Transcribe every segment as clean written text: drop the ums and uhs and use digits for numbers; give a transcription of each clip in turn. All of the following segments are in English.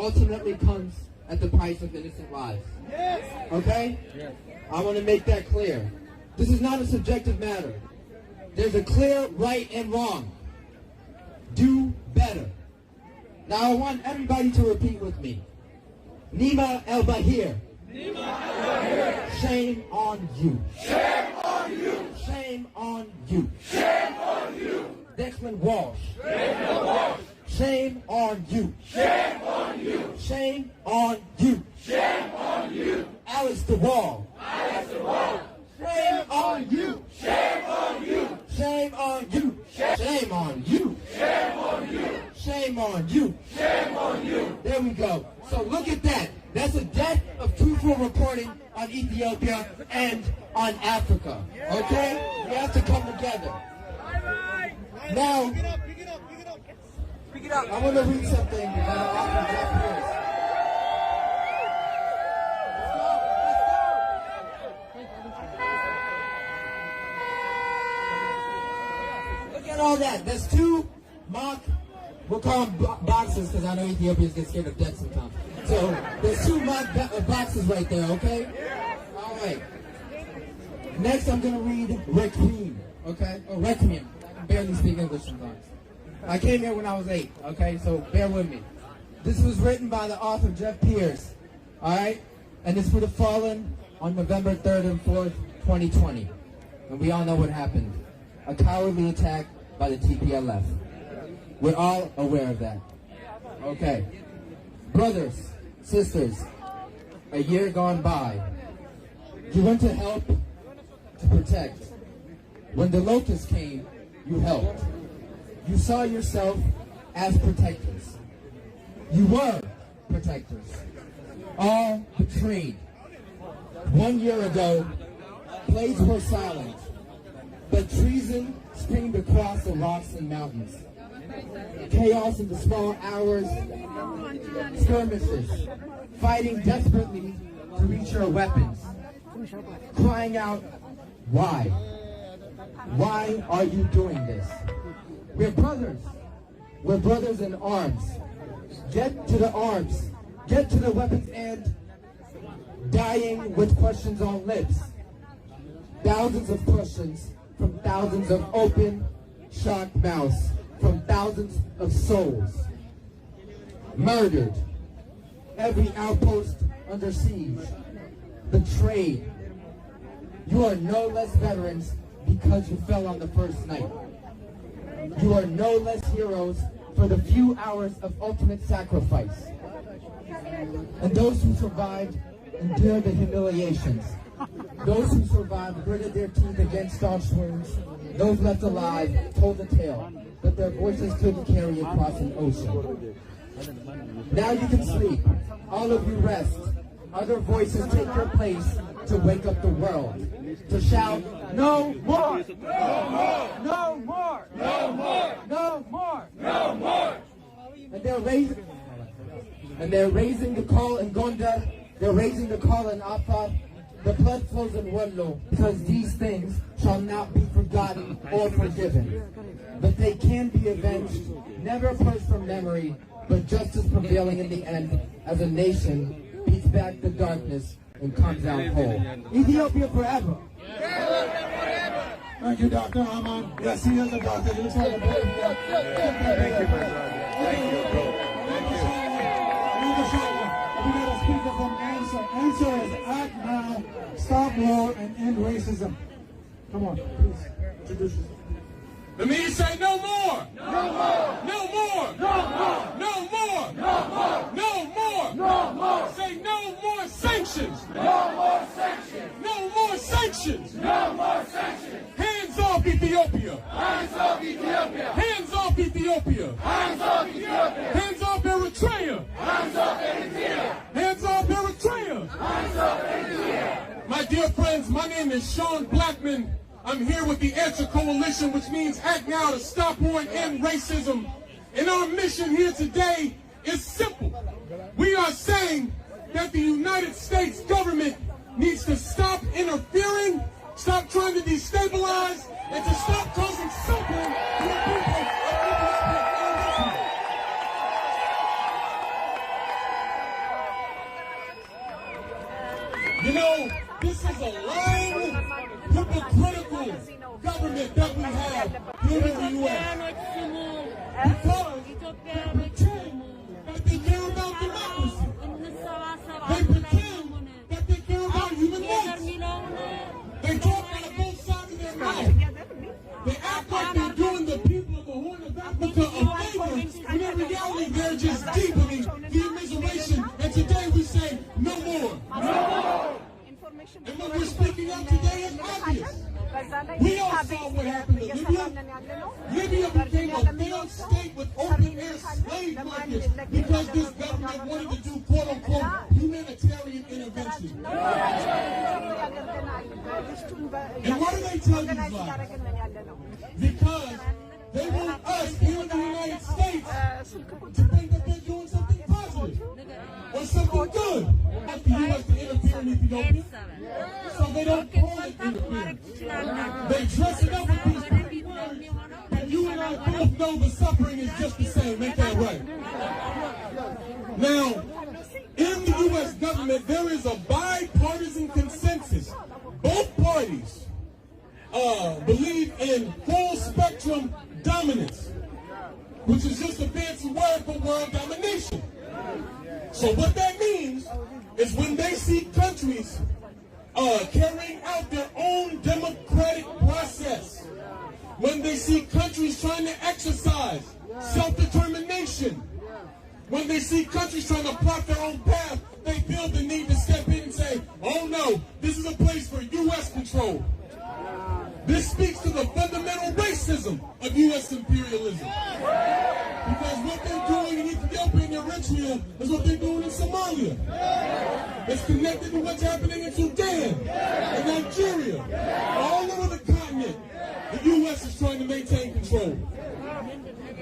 ultimately comes at the price of innocent lives. Okay? I want to make that clear. This is not a subjective matter. There's a clear right and wrong. Do better. Now I want everybody to repeat with me. Nima El Bahir. Shame on you. Shame on you. Shame on you. Shame on you. Declan Walsh. Declan Walsh. Shame on you. Shame on you. Shame on you. Shame on you. Alistair Wall. Alistair Wall. Shame on you. Shame on you. Shame on you. Shame on you. Shame on you. Shame on you. Shame on you. There we go. So look at that. That's a death of truthful reporting on Ethiopia and on Africa. Okay? We have to come together. Now, I want to read something that an author Jeff Pierce. Look at all that. There's two mock, we'll call them boxes because I know Ethiopians get scared of death sometimes. So there's two mock boxes right there, okay? All right. Next I'm going to read Requiem, okay? Oh, Requiem. I can barely speak English sometimes. I came here when I was 8, okay? So bear with me. This was written by the author Jeff Pierce, all right? And it's for the fallen on November 3rd and 4th, 2020. And we all know what happened. A cowardly attack by the TPLF. We're all aware of that. Okay. Brothers, sisters, a year gone by. You went to help, to protect. When the locusts came, you helped. You saw yourself as protectors. You were protectors. All betrayed. 1 year ago, blades were silent, but treason screamed across the rocks and mountains. Chaos in the small hours, skirmishes, fighting desperately to reach your weapons, crying out, why? Why are you doing this? We're brothers. We're brothers in arms. Get to the arms. Get to the weapons and dying with questions on lips. Thousands of questions from thousands of open, shocked mouths, from thousands of souls. Murdered. Every outpost under siege. Betrayed. You are no less veterans because you fell on the first night. You are no less heroes for the few hours of ultimate sacrifice. And those who survived endured the humiliations. Those who survived gritted their teeth against staunch wounds. Those left alive told the tale that their voices couldn't carry across an ocean. Now you can sleep. All of you rest. Other voices take your place to wake up the world. To shout, no more! No more! No more! No more! No more! No more! And they're raising the call in Gonda. They're raising the call in Afar. The blood flows in Wallo because these things shall not be forgotten or forgiven. But they can be avenged, never purged from memory, but justice prevailing in the end as a nation beats back the darkness and comes out whole. Ethiopia forever! Thank you, Dr. Ahmed. Yes, he is a doctor. He was having a Thank you, my brother. Thank you, bro. Thank you. We got a speaker from Answer. Answer is Act Now, Stop War, and End Racism. Come on, please. Introduce yourself. The media say no more! No more! No more! No more! No more! No more! No more! No more! Say no more sanctions! No more sanctions! No more sanctions! No more sanctions! Hands off Ethiopia! Hands off Ethiopia! Hands off Ethiopia! Hands off Ethiopia! Hands off Eritrea! Hands off Eritrea! Hands off Eritrea! Hands off Eritrea! My dear friends, my name is Sean Blackman. I'm here with the Answer Coalition, which means Act Now to Stop War and End Racism. And our mission here today is simple. We are saying that the United States government needs to stop interfering, stop trying to destabilize, and to stop causing suffering to the people of Ethiopia. You know, this is a lying, hypocritical government that we have here in the U.S. Because they pretend that they care about democracy. They pretend that they care about human rights. They talk out of both sides of their mouth. They act like they're doing the people of the Horn of Africa a favor, when in reality they're just deepening the immiseration. And today we say, no more. No more. And when we're speaking out today, it's obvious. We all saw what happened to Libya. Libya became a failed state with open-air slave markets because this government wanted to do quote-unquote humanitarian intervention. And why do they tell these lies? Because they want us here in the United States to think that they're doing something positive or something good. Like the U.S. to interfere in Ethiopia. So they don't call it interference. They dress it up with these pretty words. And you and I both know the suffering is just the same. Ain't that right? Now, in the U.S. government, there is a bipartisan consensus. Both parties believe in full spectrum dominance, which is just a fancy word for world domination. So what that means is when they see countries carrying out their own democratic process, when they see countries trying to exercise self-determination, when they see countries trying to plot their own path, they feel the need to step in and say, oh no, this is a place for U.S. control. This speaks to the fundamental racism of U.S. imperialism. Because what they're doing in Ethiopia and Eritrea is what they're doing in Somalia. It's connected to what's happening in Sudan and Nigeria. All over the continent, the U.S. is trying to maintain control.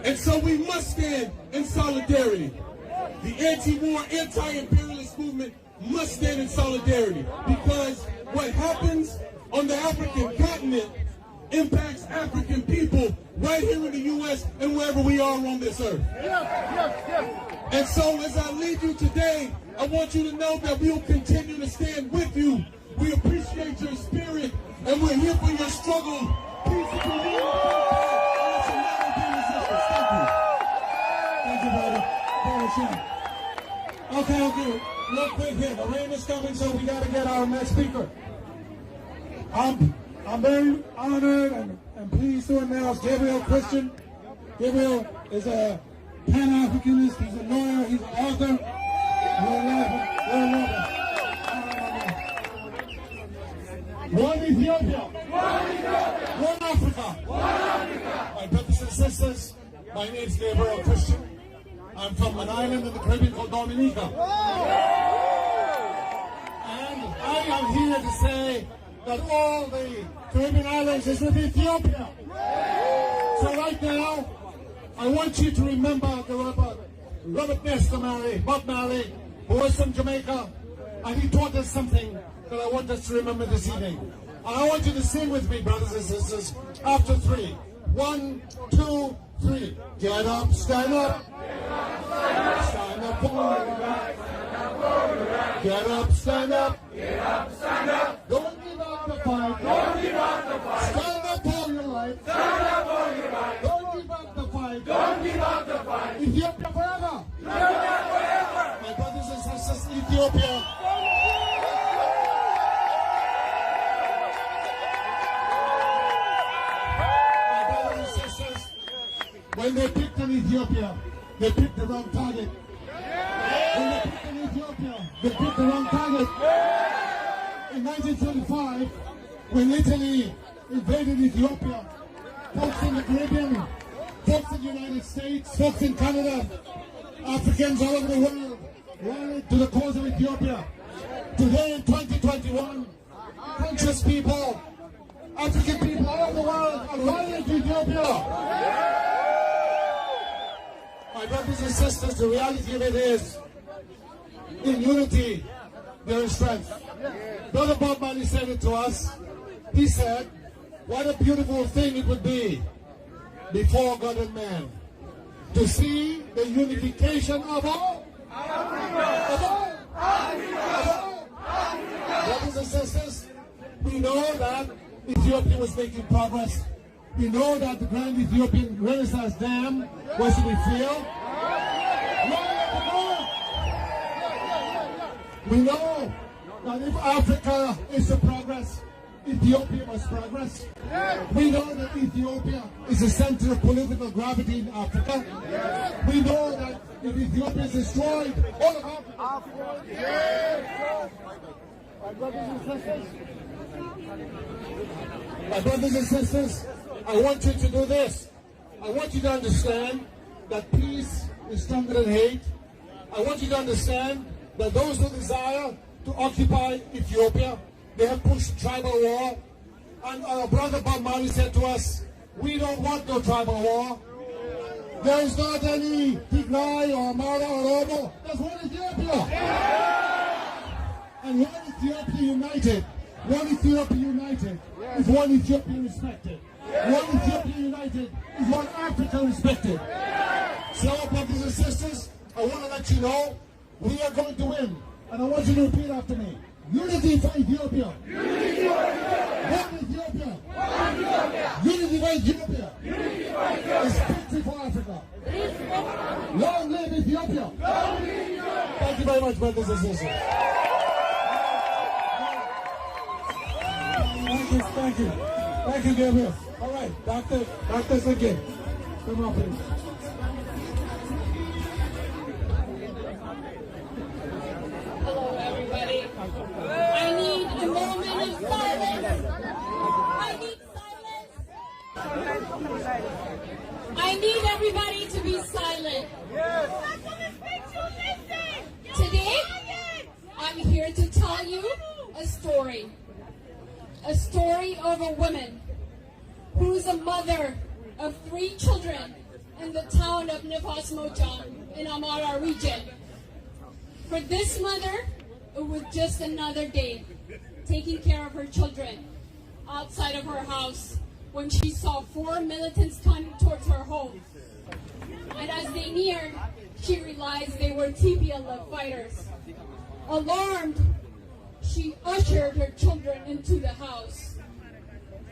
And so we must stand in solidarity. The anti-war, anti-imperialist movement must stand in solidarity. Because what happens on the African continent impacts African people right here in the U.S. and wherever we are on this earth. And so as I leave you today, I want you to know that we will continue to stand with you. We appreciate your spirit, and we're here for your struggle. Peace and Thank you, brother. Okay. Real quick here. The rain is coming, so we got to get our next speaker. I'm very honored and pleased to announce Gabriel Christian. Gabriel is a Pan-Africanist, he's a lawyer, he's an author. One Ethiopia. One Africa. My brothers and sisters, my name is Gabriel Christian. I'm from an island in the Caribbean called Dominica. And I am here to say that all the Caribbean islands is with Ethiopia. So right now, I want you to remember the Robert Nesta Bob Marley, who was from Jamaica, and he taught us something that I want us to remember this evening. And I want you to sing with me, brothers and sisters, after 3. 1, 2, 3. Get up, stand up. Stand up for your right. Get up, stand up. Don't give up the fight. Stand up for your life. Don't give up the fight. Ethiopia forever. My brothers and sisters, Ethiopia. My brothers and sisters, when they picked on Ethiopia, they picked the wrong target. When they picked on Ethiopia, they picked the wrong target. In 1925, when Italy invaded Ethiopia, folks in the Caribbean, folks in the United States, folks in Canada, Africans all over the world rallied to the cause of Ethiopia. Today in 2021, conscious people, African people all over the world are rallying to Ethiopia. My brothers and sisters, the reality of it is, in unity, there is strength. Brother Bob Marley said it to us. He said, what a beautiful thing it would be before God and man to see the unification of all. Of all. Of all. brothers and sisters, we know that Ethiopia was making progress. We know that the Grand Ethiopian Renaissance Dam was to be filled. We know that if Africa is to progress, Ethiopia must progress. We know that Ethiopia is the center of political gravity in Africa. We know that if Ethiopia is destroyed, all of Africa. My brothers and sisters, I want you to do this. I want you to understand that peace is stronger than hate. I want you to understand that those who desire to occupy Ethiopia, they have pushed tribal war. And our brother Bob Marley said to us, we don't want no tribal war. There is not any Tigray or Amara or Oromo. There's one Ethiopia. And one Ethiopia united. One Ethiopia united is one Ethiopia respected. One Ethiopia united is one Africa respected. So, brothers and sisters, I want to let you know we are going to win. And I want you to repeat after me. Unity for Ethiopia. Unity for Ethiopia. One Ethiopia. One Ethiopia. Unity for Ethiopia. Unity for Ethiopia. It's victory for Africa. Long live Ethiopia. Long live Ethiopia. Thank you very much, brothers and sisters. Thank you. Thank you, Gabriel. All right, Dr. Again. Come on, please. Hello, everybody. I need a moment of silence. I need silence. I need everybody to be silent. Today, I'm here to tell you a story. A story of a woman who's a mother of 3 children in the town of Nefas Mocha in Amara region. For this mother, it was just another day taking care of her children outside of her house when she saw 4 militants coming towards her home. And as they neared, she realized they were TPLF fighters. Alarmed, she ushered her children into the house.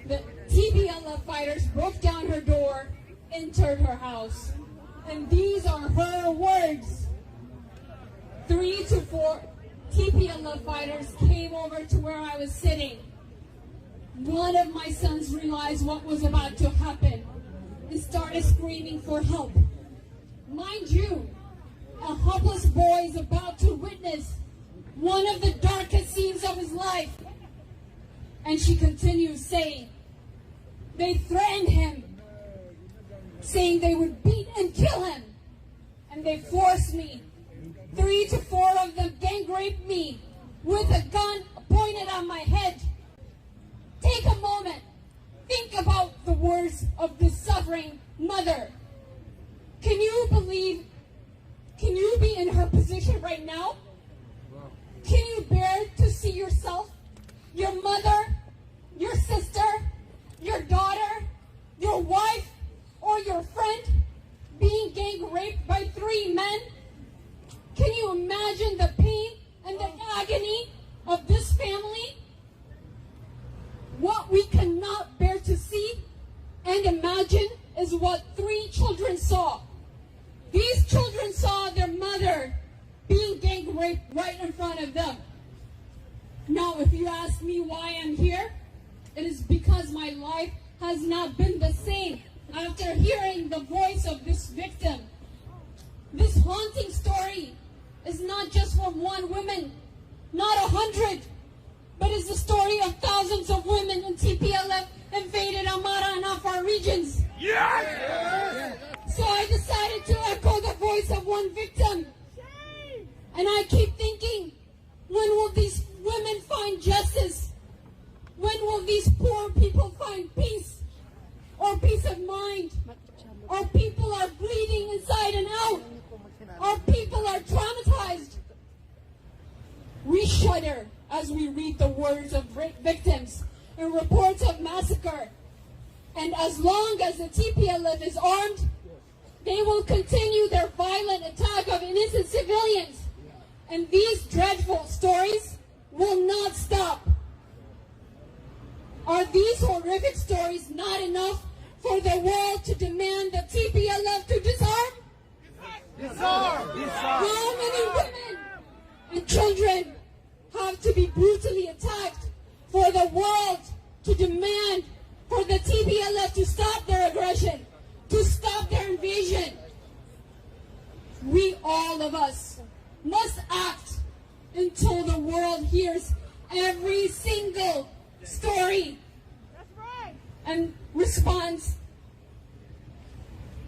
The TPLF fighters broke down her door, entered her house. And these are her words. 3 to 4 TPLF fighters came over to where I was sitting. One of my sons realized what was about to happen and started screaming for help. Mind you, a helpless boy is about to witness one of the darkest scenes of his life. And she continues saying, they threatened him, saying they would beat and kill him. And they forced me. 3 to 4 of them gang raped me with a gun pointed at my head. Take a moment. Think about the words of this suffering mother. Can you believe, can you be in her position right now? Can you bear to see yourself, your mother, your sister, your daughter, your wife, or your friend being gang raped by 3 men? Can you imagine the pain and the agony of this family? What we cannot bear to see and imagine is what 3 children saw. These children saw their mother being gang raped right in front of them. Now, if you ask me why I'm here, it is because my life has not been the same after hearing the voice of this victim. This haunting story is not just from one woman, not 100, but is the story of thousands of women in TPLF invaded Amara and Afar regions. Yes! So I decided to echo the voice of one victim. And I keep thinking, when will these women find justice? When will these poor people find peace or peace of mind? Our people are bleeding inside and out. Our people are traumatized. We shudder as we read the words of victims and reports of massacre. And as long as the TPLF is armed, they will continue their violent attack of innocent civilians. And these dreadful stories will not stop. horrific stories not enough for the world to demand the TPLF to disarm? How many women and children have to be brutally attacked for the world to demand for the TPLF to stop their aggression, to stop their invasion? We, all of us, must act until the world hears every single story and responds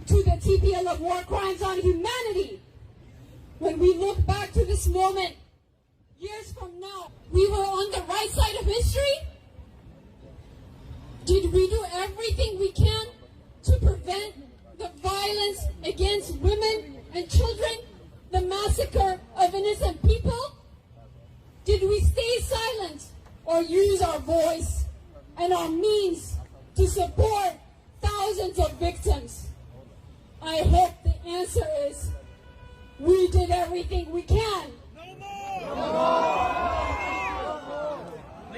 to the TPLF war crimes on humanity. When we look back to this moment, years from now, we were on the right side of history? Did we do everything we can to prevent the violence against women and children, the massacre of innocent people? Did we stay silent or use our voice and our means to support thousands of victims? I hope the answer is we did everything we can. No more!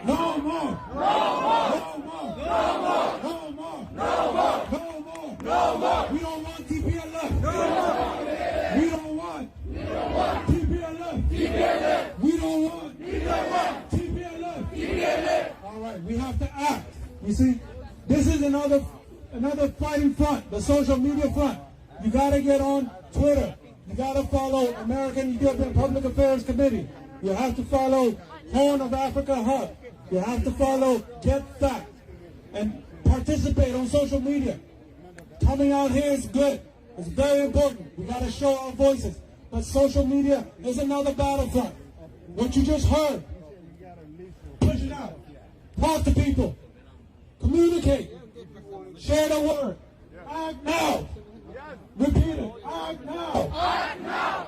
No more! No more! No more! No more! No more! No more! We don't want TPLF! We don't want TPLF! We don't want TPLF! All right, we have to act. You see, this is another fighting front, the social media front. You got to get on Twitter. You got to follow American Ethiopian Public Affairs Committee. You have to follow Horn of Africa Hub. You have to follow Get Fact and participate on social media. Coming out here is good. It's very important. We got to show our voices. But social media is another battlefront. What you just heard, push it out. Talk to people. Communicate. Share the word. Act now. Repeat it. Act now. Act now.